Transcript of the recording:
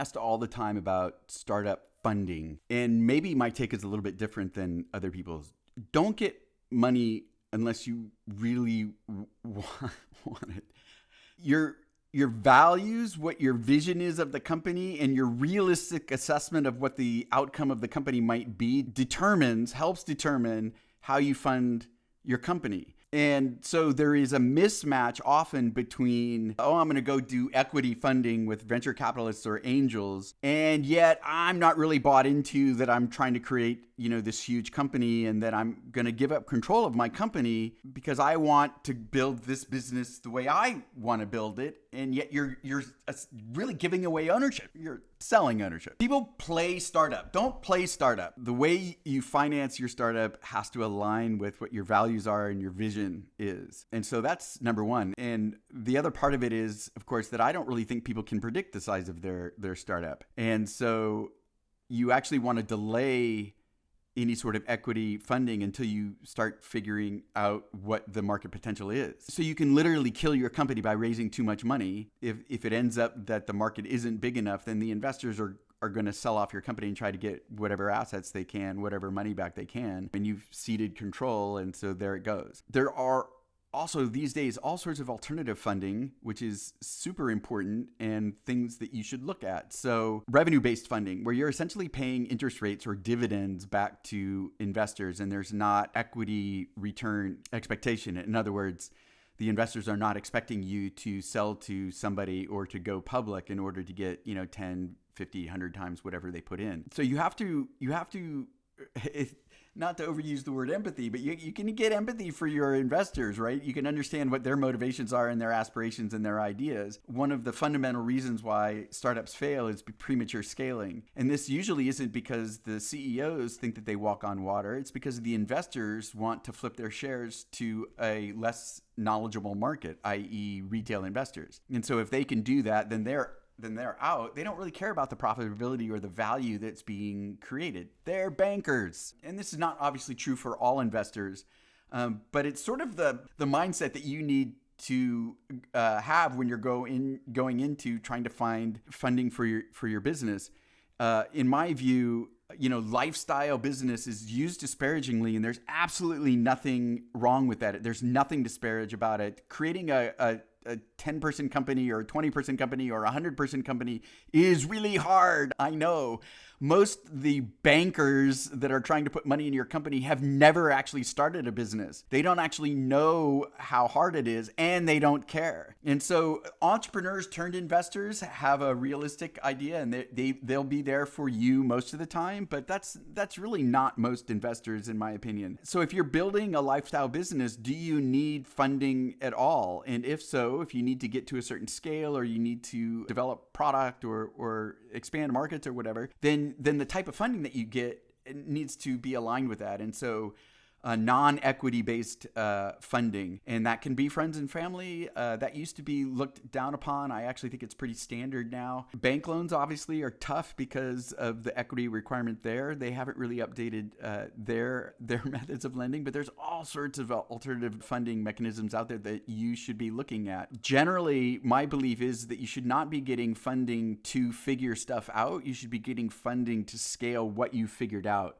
asked all the time about startup funding, and maybe my take is a little bit different than other people's. Don't get money unless you really want it. Your values, what your vision is of the company, and your realistic assessment of what the outcome of the company might be helps determine how you fund your company. And so there is a mismatch often between, I'm going to go do equity funding with venture capitalists or angels, and yet I'm not really bought into that I'm trying to create, this huge company, and that I'm going to give up control of my company because I want to build this business the way I want to build it. And yet you're really giving away ownership. You're selling ownership. People play startup. Don't play startup. The way you finance your startup has to align with what your values are and your vision is. And so that's number one. And the other part of it is, of course, that I don't really think people can predict the size of their startup. And so you actually want to delay any sort of equity funding until you start figuring out what the market potential is. So you can literally kill your company by raising too much money. If it ends up that the market isn't big enough, then the investors are going to sell off your company and try to get whatever assets they can, whatever money back they can, and you've ceded control, and so there it goes. There are also these days all sorts of alternative funding, which is super important and things that you should look at. So revenue-based funding, where you're essentially paying interest rates or dividends back to investors, and there's not equity return expectation. In other words, the investors are not expecting you to sell to somebody or to go public in order to get 10, 50, 100 times whatever they put in. So you have to not to overuse the word empathy, but you can get empathy for your investors, right? You can understand what their motivations are and their aspirations and their ideas. One of the fundamental reasons why startups fail is premature scaling. And this usually isn't because the CEOs think that they walk on water. It's because the investors want to flip their shares to a less knowledgeable market, i.e. retail investors. And so if they can do that, then they're out. They don't really care about the profitability or the value that's being created. They're bankers. And this is not obviously true for all investors, but it's sort of the mindset that you need to have when you're going into trying to find funding for your business. In my view, lifestyle business is used disparagingly, and there's absolutely nothing wrong with that. There's nothing disparage about it. Creating a 10-person company or a 20-person company or a 100-person company is really hard. I know. Most the bankers that are trying to put money in your company have never actually started a business. They don't actually know how hard it is, and they don't care. And so entrepreneurs turned investors have a realistic idea, and they'll be there for you most of the time, but that's really not most investors, in my opinion. So if you're building a lifestyle business, do you need funding at all? And if so, if you need to get to a certain scale, or you need to develop product or expand markets or whatever, then the type of funding that you get needs to be aligned with that. And so non-equity based funding, and that can be friends and family. That used to be looked down upon. I actually think it's pretty standard now. Bank loans obviously are tough because of the equity requirement there. They haven't really updated their methods of lending, but there's all sorts of alternative funding mechanisms out there that you should be looking at. Generally, my belief is that you should not be getting funding to figure stuff out. You should be getting funding to scale what you figured out.